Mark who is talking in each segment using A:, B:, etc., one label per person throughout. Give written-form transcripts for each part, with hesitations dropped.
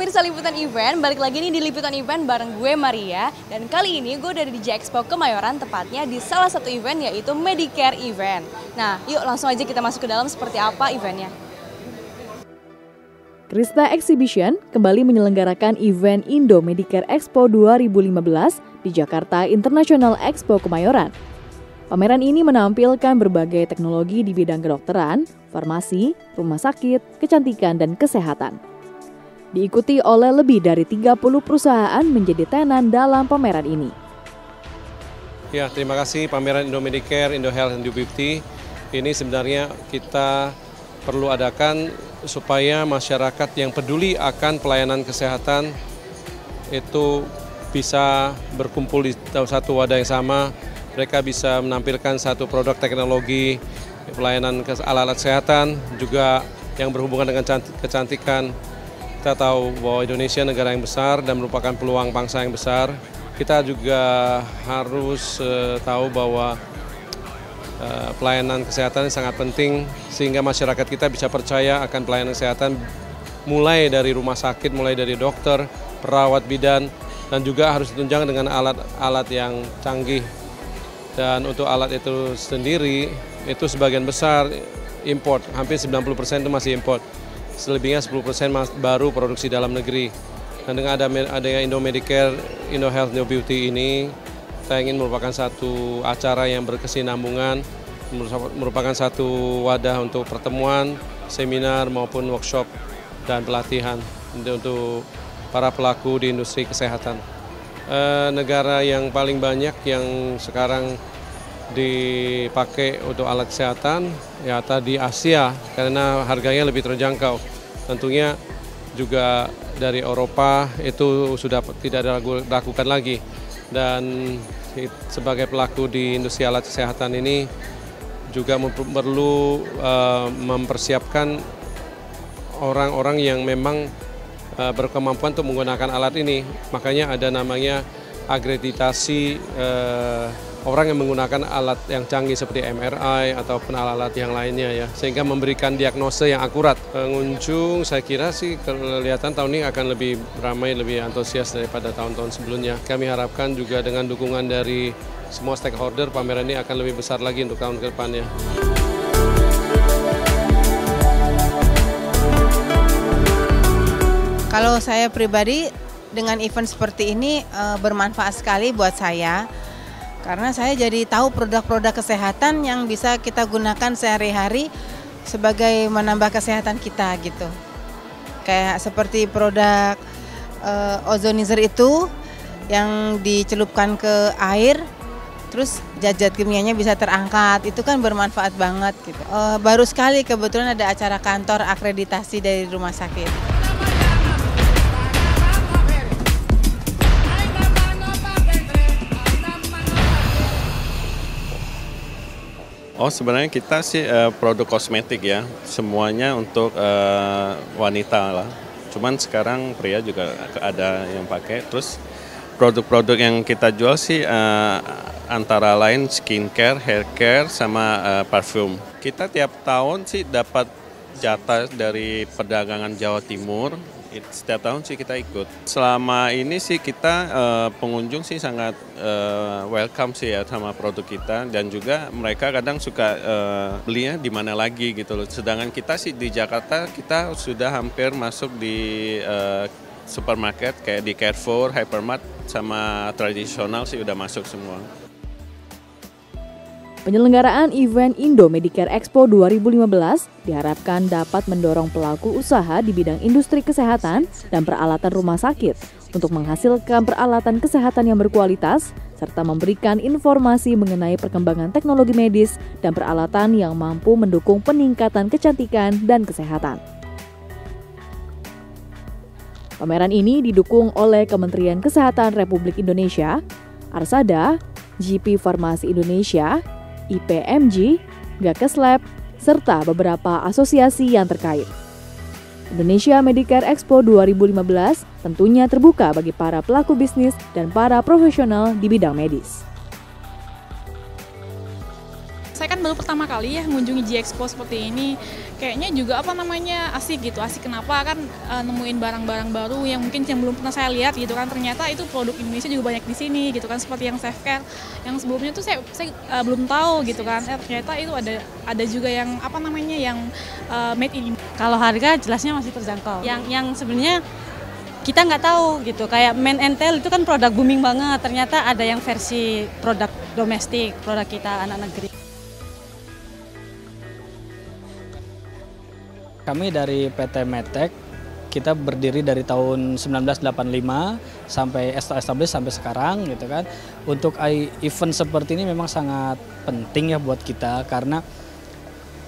A: pemirsa Liputan Event, balik lagi nih di Liputan Event bareng gue Maria. Dan kali ini gue udah di J-Expo Kemayoran, tepatnya di salah satu event yaitu Medicare Event. Nah yuk langsung aja kita masuk ke dalam seperti apa eventnya.
B: Krista Exhibition kembali menyelenggarakan event Indo Medicare Expo 2015 di Jakarta International Expo Kemayoran. Pameran ini menampilkan berbagai teknologi di bidang kedokteran, farmasi, rumah sakit, kecantikan, dan kesehatan. Diikuti oleh lebih dari 30 perusahaan menjadi tenan dalam pameran ini.
C: Ya, terima kasih pameran Indo Medicare, Indo Health and Beauty. Ini sebenarnya kita perlu adakan supaya masyarakat yang peduli akan pelayanan kesehatan itu bisa berkumpul di satu wadah yang sama. Mereka bisa menampilkan satu produk teknologi, pelayanan alat-alat kesehatan, juga yang berhubungan dengan kecantikan. Kita tahu bahwa Indonesia negara yang besar dan merupakan peluang bangsa yang besar. Kita juga harus tahu bahwa pelayanan kesehatan sangat penting sehingga masyarakat kita bisa percaya akan pelayanan kesehatan mulai dari rumah sakit, mulai dari dokter, perawat bidan, dan juga harus ditunjang dengan alat-alat yang canggih. Dan untuk alat itu sendiri, itu sebagian besar import, hampir 90% itu masih import. Selebihnya 10% baru produksi dalam negeri. Dan dengan adanya Indo Medicare, Indo Health, Indo Beauty ini, kita ingin merupakan satu acara yang berkesinambungan, merupakan satu wadah untuk pertemuan, seminar maupun workshop dan pelatihan untuk para pelaku di industri kesehatan. Negara yang paling banyak yang sekarang dipakai untuk alat kesehatan ya di Asia karena harganya lebih terjangkau. Tentunya juga dari Eropa itu sudah tidak dilakukan lagi. Dan sebagai pelaku di industri alat kesehatan ini juga perlu mempersiapkan orang-orang yang memang berkemampuan untuk menggunakan alat ini. Makanya ada namanya akreditasi orang yang menggunakan alat yang canggih seperti MRI ataupun alat-alat yang lainnya ya, sehingga memberikan diagnosa yang akurat. Pengunjung saya kira sih kelihatan tahun ini akan lebih ramai, lebih antusias daripada tahun-tahun sebelumnya. Kami harapkan juga dengan dukungan dari semua stakeholder, pameran ini akan lebih besar lagi untuk tahun ke depannya.
D: Kalau saya pribadi dengan event seperti ini bermanfaat sekali buat saya karena saya jadi tahu produk-produk kesehatan yang bisa kita gunakan sehari-hari sebagai menambah kesehatan kita gitu. Kayak seperti produk ozonizer itu yang dicelupkan ke air, terus zat-zat kimianya bisa terangkat, itu kan bermanfaat banget gitu. Baru sekali kebetulan ada acara kantor akreditasi dari rumah sakit.
E: Oh sebenarnya kita sih produk kosmetik ya, semuanya untuk wanita lah. Cuman sekarang pria juga ada yang pakai. Terus produk-produk yang kita jual sih antara lain skincare, hair care, sama parfum. Kita tiap tahun sih dapat jatah dari perdagangan Jawa Timur. Setiap tahun sih kita ikut. Selama ini sih kita pengunjung sih sangat welcome sih ya sama produk kita, dan juga mereka kadang suka belinya di mana lagi gitu loh. Sedangkan kita sih di Jakarta kita sudah hampir masuk di supermarket kayak di Carrefour, Hypermart sama tradisional sih udah masuk semua.
B: Penyelenggaraan event Indo Medicare Expo 2015 diharapkan dapat mendorong pelaku usaha di bidang industri kesehatan dan peralatan rumah sakit untuk menghasilkan peralatan kesehatan yang berkualitas serta memberikan informasi mengenai perkembangan teknologi medis dan peralatan yang mampu mendukung peningkatan kecantikan dan kesehatan. Pameran ini didukung oleh Kementerian Kesehatan Republik Indonesia, Arsada, GP Farmasi Indonesia, IPMG, Gakes Lab, serta beberapa asosiasi yang terkait. Indonesia Medicare Expo 2015 tentunya terbuka bagi para pelaku bisnis dan para profesional di bidang medis.
F: Saya kan kan baru pertama kali ya mengunjungi G-Expo seperti ini. Kayaknya juga asik gitu. Asik kenapa kan nemuin barang-barang baru yang mungkin yang belum pernah saya lihat gitu kan. Ternyata itu produk Indonesia juga banyak di sini gitu kan, seperti yang Selfcare. Yang sebelumnya tuh saya belum tahu gitu kan. Ternyata itu ada juga yang yang made in.
G: Kalau harga jelasnya masih terjangkau. Yang sebenarnya kita nggak tahu gitu, kayak Men and Tail itu kan produk booming banget, ternyata ada yang versi produk domestik, produk kita anak negeri.
H: Kami dari PT Medtech, kita berdiri dari tahun 1985 sampai establish sampai sekarang gitu kan. Untuk event seperti ini memang sangat penting ya buat kita, karena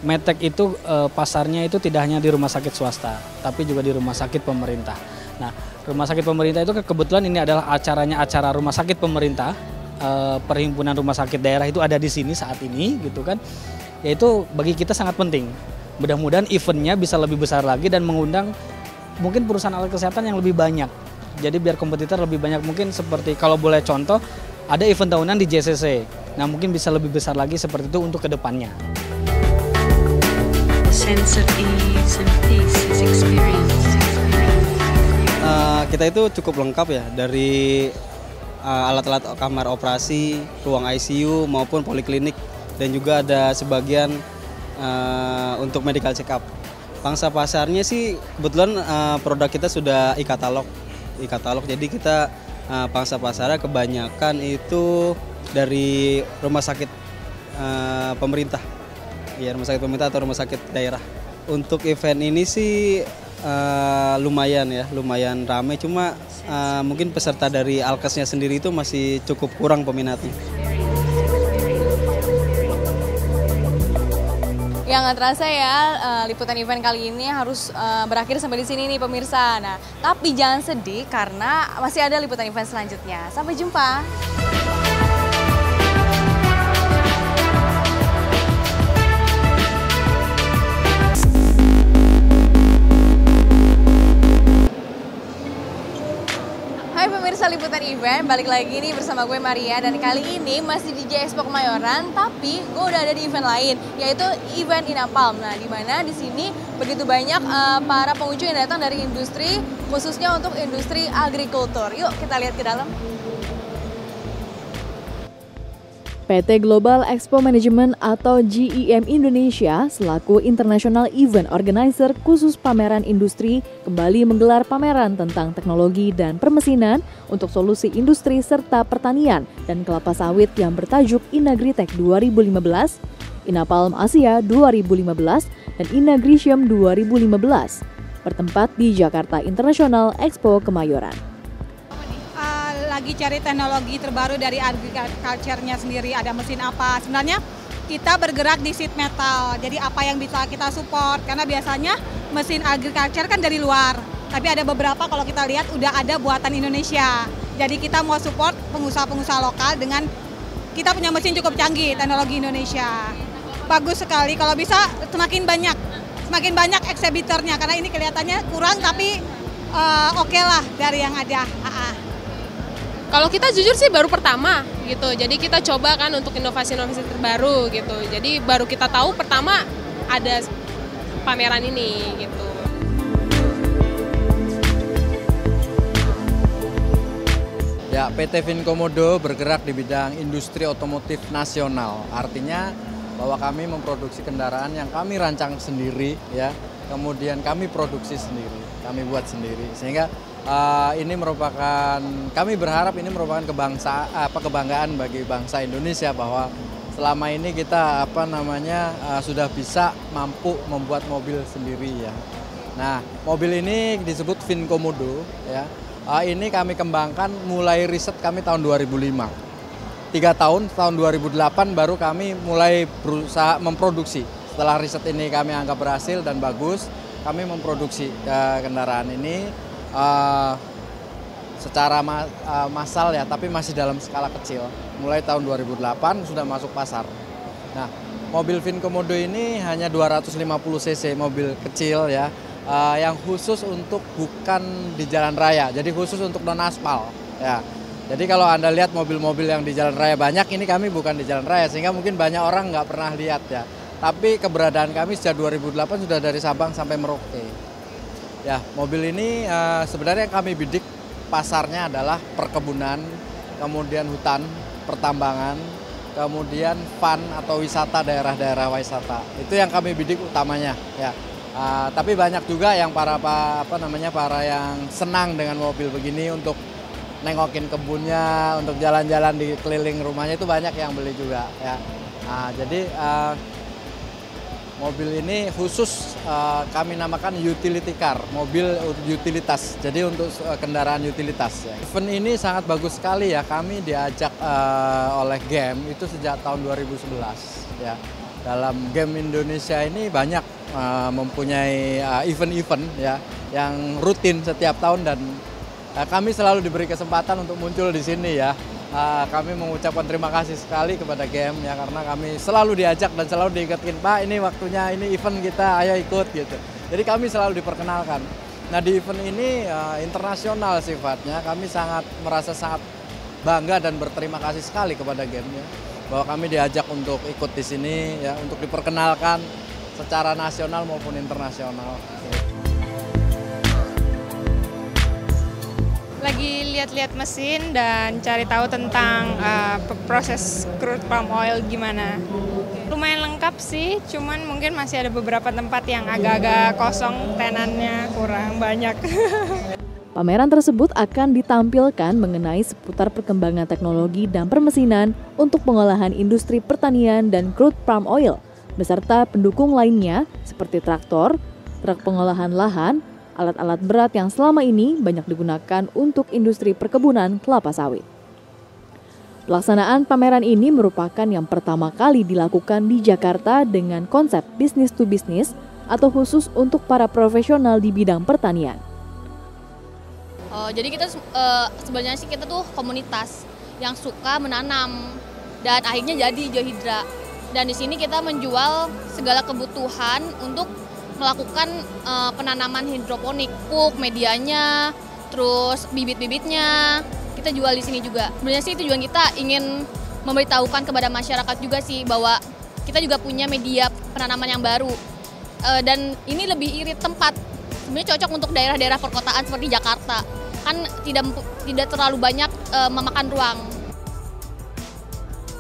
H: Medtech itu pasarnya itu tidak hanya di rumah sakit swasta, tapi juga di rumah sakit pemerintah. Nah, rumah sakit pemerintah itu kebetulan ini adalah acara rumah sakit pemerintah, perhimpunan rumah sakit daerah itu ada di sini saat ini gitu kan. Yaitu bagi kita sangat penting. Mudah-mudahan eventnya bisa lebih besar lagi dan mengundang mungkin perusahaan alat kesehatan yang lebih banyak. Jadi biar kompetitor lebih banyak, mungkin seperti kalau boleh contoh ada event tahunan di JCC. Nah, mungkin bisa lebih besar lagi seperti itu untuk kedepannya.
I: Sense of ease and peace is experienced.
J: Kita itu cukup lengkap ya, dari alat-alat kamar operasi, ruang ICU maupun poliklinik, dan juga ada sebagian untuk medical check up. Pangsa pasarnya sih kebetulan produk kita sudah e-katalog, jadi kita pangsa pasarnya kebanyakan itu dari rumah sakit pemerintah, ya rumah sakit pemerintah atau rumah sakit daerah. Untuk event ini sih lumayan ramai, cuma mungkin peserta dari Alkesnya sendiri itu masih cukup kurang peminatnya.
A: Ya nggak terasa ya, liputan event kali ini harus berakhir sampai di sini nih pemirsa. Nah, tapi jangan sedih karena masih ada liputan event selanjutnya. Sampai jumpa. Liputan event, balik lagi nih bersama gue Maria, dan kali ini masih di G-Expo Kemayoran, tapi gue udah ada di event lain, yaitu event Inapalm. Nah, di mana di sini begitu banyak para pengunjung yang datang dari industri, khususnya untuk industri agrikultur. Yuk kita lihat ke dalam.
B: PT Global Expo Management atau GEM Indonesia selaku International Event Organizer khusus pameran industri kembali menggelar pameran tentang teknologi dan permesinan untuk solusi industri serta pertanian dan kelapa sawit yang bertajuk Inagritech 2015, Inapalm Asia 2015, dan Inagritium 2015, bertempat di Jakarta International Expo Kemayoran.
K: Lagi cari teknologi terbaru dari agriculture-nya sendiri, ada mesin apa. Sebenarnya kita bergerak di sheet metal, jadi apa yang bisa kita support, karena biasanya mesin agriculture kan dari luar, tapi ada beberapa kalau kita lihat udah ada buatan Indonesia. Jadi kita mau support pengusaha-pengusaha lokal dengan kita punya mesin cukup canggih, teknologi Indonesia. Bagus sekali, kalau bisa semakin banyak exhibitornya, karena ini kelihatannya kurang tapi oke lah dari yang ada.
L: Kalau kita jujur sih baru pertama gitu, jadi kita coba kan untuk inovasi-inovasi terbaru gitu. Jadi baru kita tahu pertama ada pameran ini gitu.
M: Ya, PT Vinkomodo bergerak di bidang industri otomotif nasional. Artinya bahwa kami memproduksi kendaraan yang kami rancang sendiri ya, kemudian kami produksi sendiri, kami buat sendiri, sehingga ini merupakan, kami berharap ini merupakan kebanggaan bagi bangsa Indonesia bahwa selama ini kita sudah bisa mampu membuat mobil sendiri ya. Nah, mobil ini disebut Vinkomodo ya. Ini kami kembangkan mulai riset kami tahun 2005. 3 tahun 2008 baru kami mulai berusaha memproduksi. Setelah riset ini kami anggap berhasil dan bagus, kami memproduksi kendaraan ini secara massal ya, tapi masih dalam skala kecil. Mulai tahun 2008 sudah masuk pasar. Nah, mobil Vinkomodo ini hanya 250 cc, mobil kecil ya, yang khusus untuk bukan di jalan raya, jadi khusus untuk non aspal ya. Jadi kalau Anda lihat mobil-mobil yang di jalan raya banyak, ini kami bukan di jalan raya, sehingga mungkin banyak orang nggak pernah lihat ya. Tapi keberadaan kami sejak 2008 sudah dari Sabang sampai Merauke. Ya, mobil ini sebenarnya yang kami bidik pasarnya adalah perkebunan, kemudian hutan, pertambangan, kemudian fun atau wisata, daerah-daerah wisata. Itu yang kami bidik utamanya ya. Tapi banyak juga yang para yang senang dengan mobil begini untuk nengokin kebunnya, untuk jalan-jalan di keliling rumahnya, itu banyak yang beli juga ya. Jadi mobil ini khusus kami namakan utility car, mobil utilitas. Jadi untuk kendaraan utilitas. Ya. Event ini sangat bagus sekali ya. Kami diajak oleh GEM itu sejak tahun 2011 ya. Dalam GEM Indonesia ini banyak mempunyai event-event ya yang rutin setiap tahun, dan kami selalu diberi kesempatan untuk muncul di sini ya. Kami mengucapkan terima kasih sekali kepada GEM ya, karena kami selalu diajak dan selalu diingetin, Pak ini waktunya, ini event kita, ayo ikut gitu. Jadi kami selalu diperkenalkan. Nah di event ini internasional sifatnya, kami merasa sangat bangga dan berterima kasih sekali kepada GEM ya, bahwa kami diajak untuk ikut di sini ya, untuk diperkenalkan secara nasional maupun internasional.
N: Lagi lihat-lihat mesin dan cari tahu tentang proses crude palm oil gimana. Lumayan lengkap sih, cuman mungkin masih ada beberapa tempat yang agak-agak kosong, tenannya kurang banyak.
B: Pameran tersebut akan ditampilkan mengenai seputar perkembangan teknologi dan permesinan untuk pengolahan industri pertanian dan crude palm oil, beserta pendukung lainnya seperti traktor, truk pengolahan lahan, alat-alat berat yang selama ini banyak digunakan untuk industri perkebunan kelapa sawit. Pelaksanaan pameran ini merupakan yang pertama kali dilakukan di Jakarta dengan konsep business to business atau khusus untuk para profesional di bidang pertanian.
O: Jadi kita sebenarnya sih kita tuh komunitas yang suka menanam dan akhirnya jadi Geohidra. Dan di sini kita menjual segala kebutuhan untuk melakukan penanaman hidroponik, pupuk, medianya, terus bibit-bibitnya kita jual di sini juga. Sebenarnya sih tujuan kita ingin memberitahukan kepada masyarakat juga sih bahwa kita juga punya media penanaman yang baru dan ini lebih irit tempat. Sebenarnya cocok untuk daerah-daerah perkotaan seperti Jakarta, kan tidak terlalu banyak memakan ruang.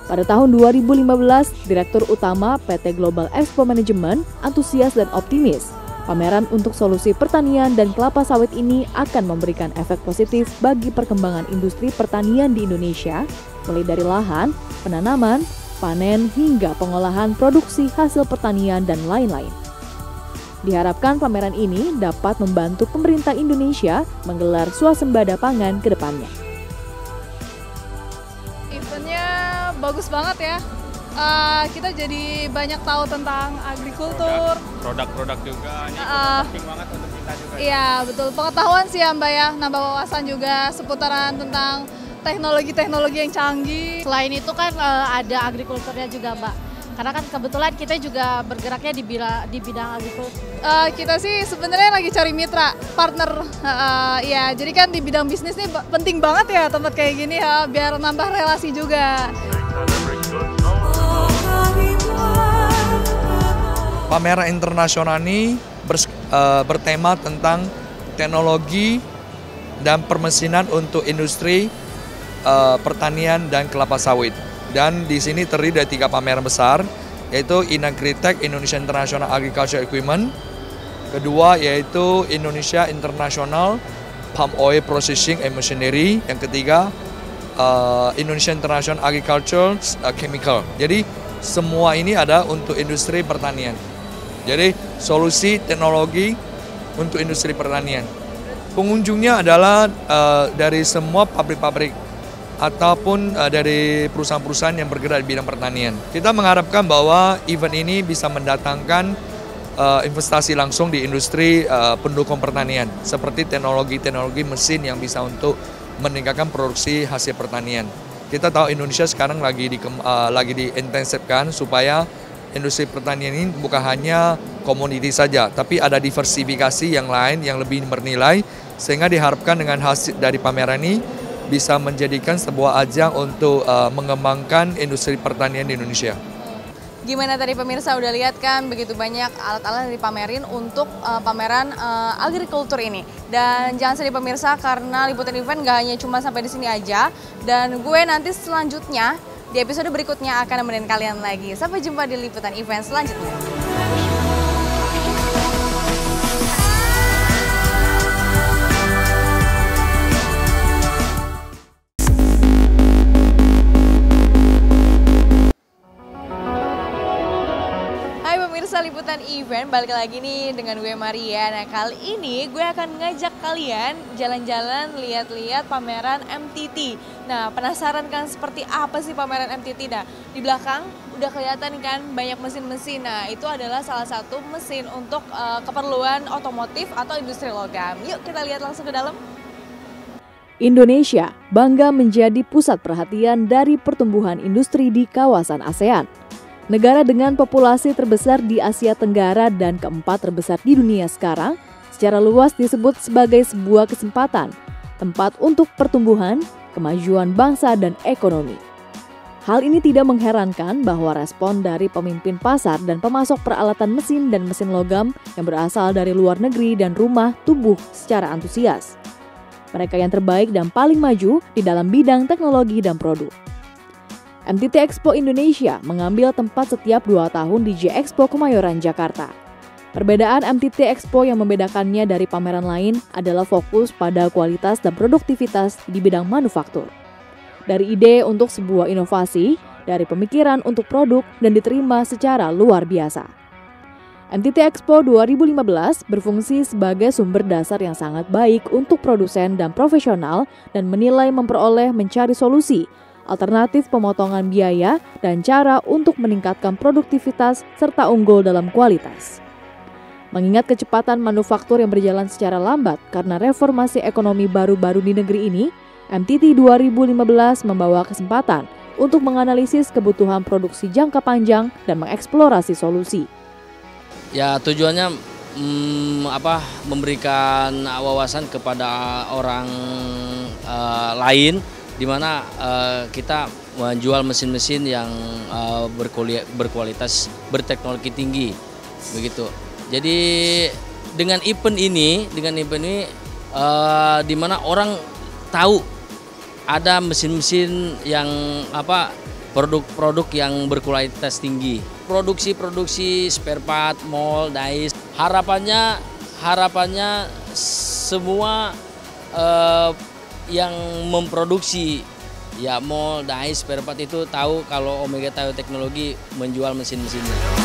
B: Pada tahun 2015, Direktur Utama PT Global Expo Management antusias dan optimis. Pameran untuk solusi pertanian dan kelapa sawit ini akan memberikan efek positif bagi perkembangan industri pertanian di Indonesia, mulai dari lahan, penanaman, panen, hingga pengolahan produksi hasil pertanian dan lain-lain. Diharapkan pameran ini dapat membantu pemerintah Indonesia menggelar swasembada pangan ke depannya.
P: Eventnya bagus banget ya. Kita jadi banyak tahu tentang agrikultur.
Q: Produk-produk juga, ini penting banget untuk kita juga.
P: Iya betul, pengetahuan sih ya Mbak ya, nambah wawasan juga seputaran tentang teknologi-teknologi yang canggih.
R: Selain itu kan ada agrikulturnya juga Mbak. Karena kan kebetulan kita juga bergeraknya di bidang agrikultur.
P: Kita sih sebenarnya lagi cari mitra, partner. Ya, jadi kan di bidang bisnis nih penting banget ya tempat kayak gini ya, biar nambah relasi juga.
S: Pameran internasional ini bertema tentang teknologi dan permesinan untuk industri pertanian dan kelapa sawit. Dan di sini terdiri dari 3 pameran besar, yaitu Inagritech Indonesia International Agriculture Equipment, kedua yaitu Indonesia International Palm Oil Processing and Machinery, yang ketiga Indonesia International Agriculture Chemical. Jadi semua ini ada untuk industri pertanian. Jadi solusi teknologi untuk industri pertanian. Pengunjungnya adalah dari semua pabrik-pabrik ataupun dari perusahaan-perusahaan yang bergerak di bidang pertanian. Kita mengharapkan bahwa event ini bisa mendatangkan investasi langsung di industri pendukung pertanian, seperti teknologi-teknologi mesin yang bisa untuk meningkatkan produksi hasil pertanian. Kita tahu Indonesia sekarang lagi diintensifkan supaya industri pertanian ini bukan hanya komoditi saja, tapi ada diversifikasi yang lain yang lebih bernilai, sehingga diharapkan dengan hasil dari pameran ini bisa menjadikan sebuah ajang untuk mengembangkan industri pertanian di Indonesia.
A: Gimana tadi pemirsa udah lihat kan begitu banyak alat-alat yang dipamerin untuk pameran agrikultur ini. Dan jangan sedih pemirsa karena liputan event gak hanya cuma sampai di sini aja. Dan gue nanti selanjutnya di episode berikutnya akan nemenin kalian lagi. Sampai jumpa di liputan event selanjutnya. Liputan event balik lagi nih dengan gue Maria. Nah kali ini gue akan ngajak kalian jalan-jalan lihat-lihat pameran MTT. Nah penasaran kan seperti apa sih pameran MTT? Nah di belakang udah kelihatan kan banyak mesin-mesin. Nah itu adalah salah satu mesin untuk keperluan otomotif atau industri logam. Yuk kita lihat langsung ke dalam.
B: Indonesia bangga menjadi pusat perhatian dari pertumbuhan industri di kawasan ASEAN. Negara dengan populasi terbesar di Asia Tenggara dan keempat terbesar di dunia sekarang, secara luas disebut sebagai sebuah kesempatan, tempat untuk pertumbuhan, kemajuan bangsa dan ekonomi. Hal ini tidak mengherankan bahwa respon dari pemimpin pasar dan pemasok peralatan mesin dan mesin logam yang berasal dari luar negeri dan rumah tumbuh secara antusias. Mereka yang terbaik dan paling maju di dalam bidang teknologi dan produk. MTT Expo Indonesia mengambil tempat setiap 2 tahun di J-Expo Kemayoran, Jakarta. Perbedaan MTT Expo yang membedakannya dari pameran lain adalah fokus pada kualitas dan produktivitas di bidang manufaktur. Dari ide untuk sebuah inovasi, dari pemikiran untuk produk dan diterima secara luar biasa. MTT Expo 2015 berfungsi sebagai sumber dasar yang sangat baik untuk produsen dan profesional dan menilai memperoleh mencari solusi alternatif pemotongan biaya, dan cara untuk meningkatkan produktivitas serta unggul dalam kualitas. Mengingat kecepatan manufaktur yang berjalan secara lambat karena reformasi ekonomi baru-baru di negeri ini, MTT 2015 membawa kesempatan untuk menganalisis kebutuhan produksi jangka panjang dan mengeksplorasi solusi.
H: Ya tujuannya memberikan wawasan kepada orang lain, di mana kita menjual mesin-mesin yang berkualitas, berteknologi tinggi, begitu. Jadi dengan event ini, di mana orang tahu ada mesin-mesin yang produk-produk yang berkualitas tinggi, produksi spare part, mold, dies. Harapannya semua yang memproduksi mold, dies, spare part itu tahu kalau Omega Tire Teknologi menjual mesin-mesinnya.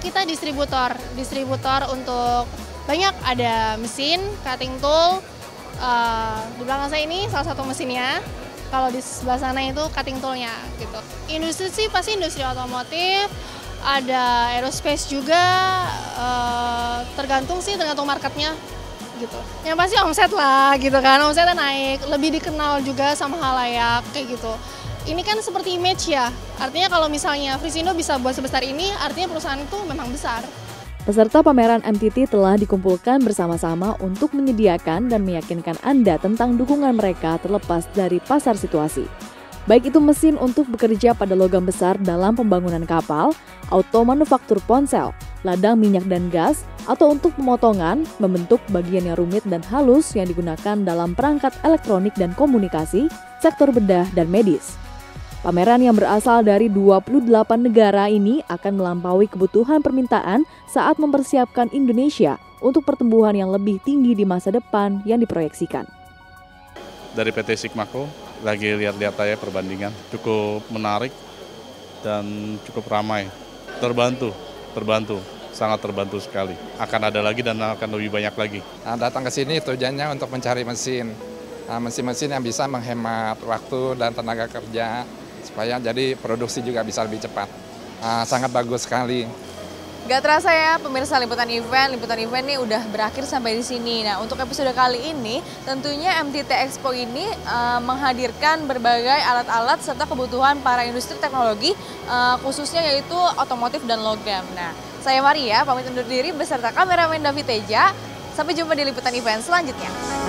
T: Kita distributor untuk banyak, ada mesin, cutting tool. Di belakang saya ini salah satu mesinnya. Kalau di sebelah sana itu cutting toolnya gitu. Industri sih pasti industri otomotif, ada aerospace juga, tergantung marketnya gitu. Yang pasti omset lah gitu kan, omsetnya naik, lebih dikenal juga sama halayak kayak gitu. Ini kan seperti image ya, artinya kalau misalnya Frisindo bisa buat sebesar ini, artinya perusahaan itu memang besar.
B: Peserta pameran MTT telah dikumpulkan bersama-sama untuk menyediakan dan meyakinkan Anda tentang dukungan mereka terlepas dari pasar situasi. Baik itu mesin untuk bekerja pada logam besar dalam pembangunan kapal, auto manufaktur ponsel, ladang minyak dan gas, atau untuk pemotongan, membentuk bagian yang rumit dan halus yang digunakan dalam perangkat elektronik dan komunikasi, sektor bedah dan medis. Pameran yang berasal dari 28 negara ini akan melampaui kebutuhan permintaan saat mempersiapkan Indonesia untuk pertumbuhan yang lebih tinggi di masa depan yang diproyeksikan.
U: Dari PT Sigmaco, lagi lihat-lihat aja perbandingan, cukup menarik dan cukup ramai. Terbantu, sangat terbantu sekali. Akan ada lagi dan akan lebih banyak lagi.
V: Datang ke sini tujuannya untuk mencari mesin-mesin yang bisa menghemat waktu dan tenaga kerja, supaya jadi produksi juga bisa lebih cepat. Sangat bagus sekali.
A: Gak terasa ya pemirsa liputan event nih udah berakhir sampai di sini. Nah untuk episode kali ini tentunya MTT Expo ini menghadirkan berbagai alat-alat serta kebutuhan para industri teknologi khususnya yaitu otomotif dan logam. Nah saya Maria pamit undur diri beserta kameramen David Teja. Sampai jumpa di liputan event selanjutnya.